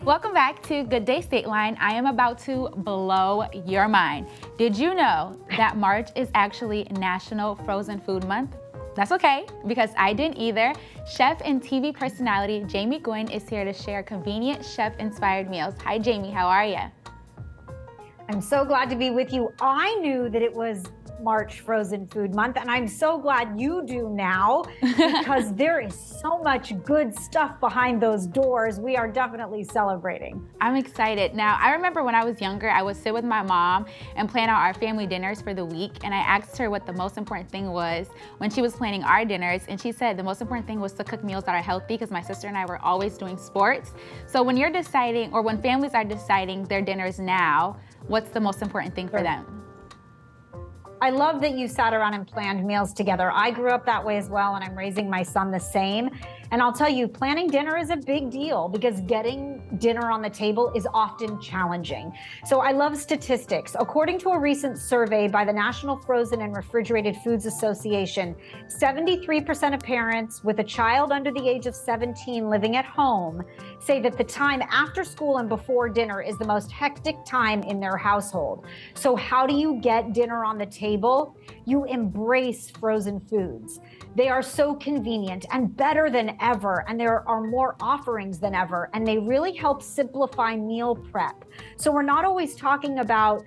Welcome back to Good Day Stateline. I am about to blow your mind. Did you know that March is actually National Frozen Food Month? That's okay, because I didn't either. Chef and TV personality Jamie Gwen is here to share convenient chef-inspired meals. Hi, Jamie, how are you? I'm so glad to be with you. I knew that it was March Frozen Food Month, and I'm so glad you do now because there is so much good stuff behind those doors. We are definitely celebrating. I'm excited. Now, I remember when I was younger, I would sit with my mom and plan out our family dinners for the week, and I asked her what the most important thing was when she was planning our dinners, and she said the most important thing was to cook meals that are healthy because my sister and I were always doing sports. So when you're deciding, or when families are deciding their dinners now, what's the most important thing for them? I love that you sat around and planned meals together. I grew up that way as well, and I'm raising my son the same. And I'll tell you, planning dinner is a big deal because getting dinner on the table is often challenging. So I love statistics. According to a recent survey by the National Frozen and Refrigerated Foods Association, 73% of parents with a child under the age of 17 living at home say that the time after school and before dinner is the most hectic time in their household. So how do you get dinner on the table? You embrace frozen foods. They are so convenient and better than ever, and there are more offerings than ever, and they really help simplify meal prep. So we're not always talking about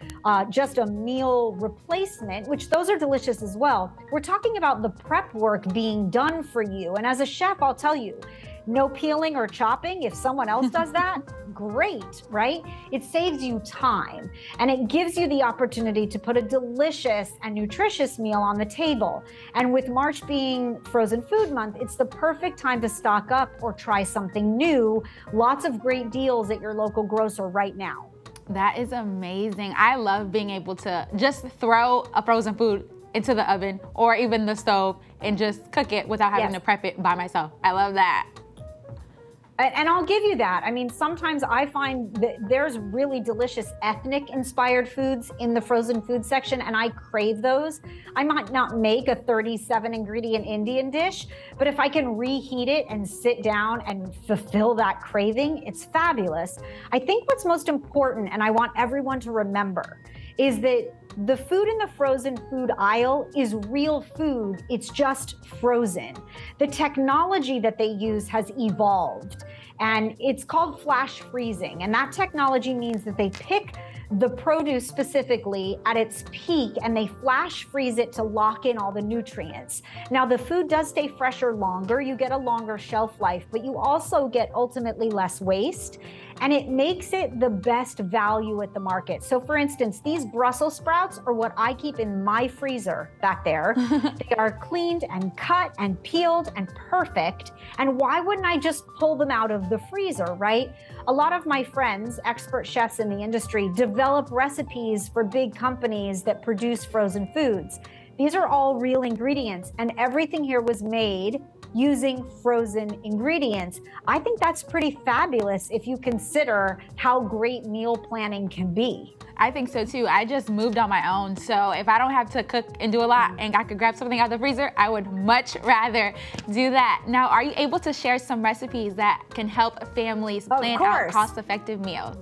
just a meal replacement, which those are delicious as well. We're talking about the prep work being done for you. And as a chef, I'll tell you, no peeling or chopping. If someone else does that, great, right? It saves you time, and it gives you the opportunity to put a delicious and nutritious meal on the table. And with March being Frozen Food Month, it's the perfect time to stock up or try something new. Lots of great deals at your local grocer right now. That is amazing. I love being able to just throw a frozen food into the oven or even the stove and just cook it without having to prep it by myself. I love that. And I'll give you that. I mean, sometimes I find that there's really delicious ethnic inspired foods in the frozen food section, and I crave those. I might not make a 37 ingredient Indian dish, but if I can reheat it and sit down and fulfill that craving, it's fabulous. I think what's most important, and I want everyone to remember, is that the food in the frozen food aisle is real food. It's just frozen. The technology that they use has evolved, and it's called flash freezing. And that technology means that they pick the produce specifically at its peak and they flash freeze it to lock in all the nutrients. Now, the food does stay fresher longer. You get a longer shelf life, but you also get ultimately less waste, and it makes it the best value at the market. So for instance, these Brussels sprouts are what I keep in my freezer back there. They are cleaned and cut and peeled and perfect. And why wouldn't I just pull them out of the freezer, right? A lot of my friends, expert chefs in the industry, develop recipes for big companies that produce frozen foods. These are all real ingredients, and everything here was made using frozen ingredients. I think that's pretty fabulous if you consider how great meal planning can be. I think so too. I just moved on my own, so if I don't have to cook and do a lot and I could grab something out of the freezer, I would much rather do that. Now, are you able to share some recipes that can help families plan out cost-effective meals?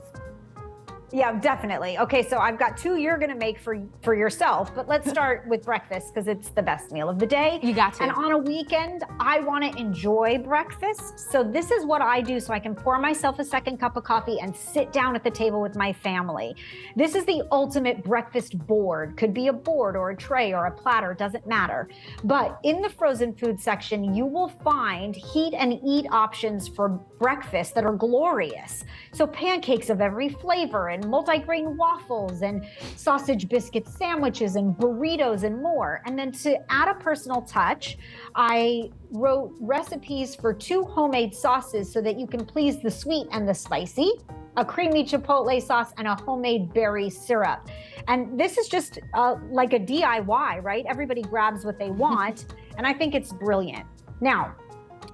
Yeah, definitely. Okay, so I've got two you're gonna make for yourself, but let's start with breakfast because it's the best meal of the day. You got to. And on a weekend, I wanna enjoy breakfast. So this is what I do so I can pour myself a second cup of coffee and sit down at the table with my family. This is the ultimate breakfast board. Could be a board or a tray or a platter, doesn't matter. But in the frozen food section, you will find heat and eat options for breakfast that are glorious. So pancakes of every flavor, and multigrain waffles, and sausage biscuit sandwiches, and burritos, and more. And then to add a personal touch, I wrote recipes for 2 homemade sauces so that you can please the sweet and the spicy, a creamy chipotle sauce, and a homemade berry syrup. And this is just like a DIY, right? Everybody grabs what they want, and I think it's brilliant. Now,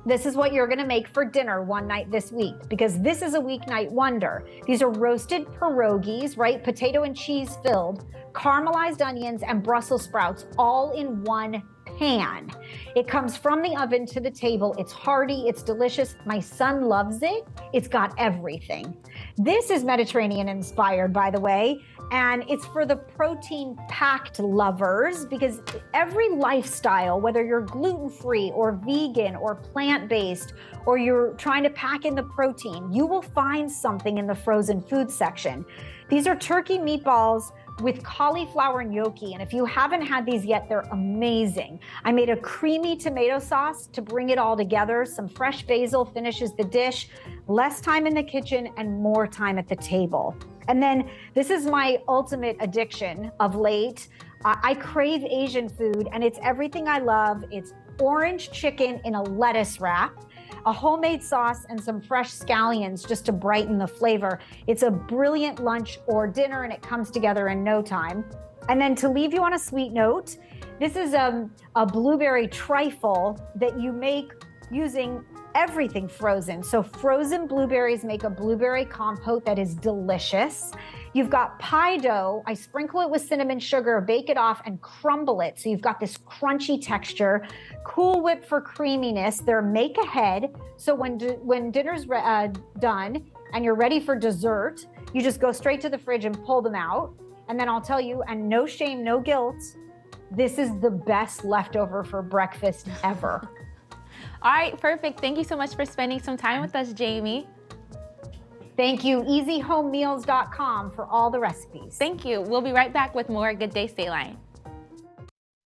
this is what you're gonna make for dinner one night this week, because this is a weeknight wonder. These are roasted pierogies, right? Potato and cheese filled, caramelized onions and Brussels sprouts all in one pan. It comes from the oven to the table. It's hearty, it's delicious. My son loves it. It's got everything. This is Mediterranean inspired, by the way, and it's for the protein packed lovers, because every lifestyle, whether you're gluten-free or vegan or plant-based, or you're trying to pack in the protein, you will find something in the frozen food section. These are turkey meatballs with cauliflower and gnocchi, and if you haven't had these yet, they're amazing. I made a creamy tomato sauce to bring it all together. Some fresh basil finishes the dish, less time in the kitchen and more time at the table. And then this is my ultimate addiction of late. I crave Asian food, and it's everything I love. It's orange chicken in a lettuce wrap, a homemade sauce, and some fresh scallions just to brighten the flavor. It's a brilliant lunch or dinner, and it comes together in no time. And then to leave you on a sweet note, this is a blueberry trifle that you make using everything frozen. So frozen blueberries make a blueberry compote that is delicious. You've got pie dough. I sprinkle it with cinnamon sugar, bake it off, and crumble it. So you've got this crunchy texture. Cool Whip for creaminess. They're make ahead. So when dinner's done and you're ready for dessert, you just go straight to the fridge and pull them out. And then I'll tell you, and no shame, no guilt, this is the best leftover for breakfast ever. All right, perfect. Thank you so much for spending some time with us, Jamie. Thank you. EasyHomeMeals.com for all the recipes. Thank you. We'll be right back with more Good Day Stay Line.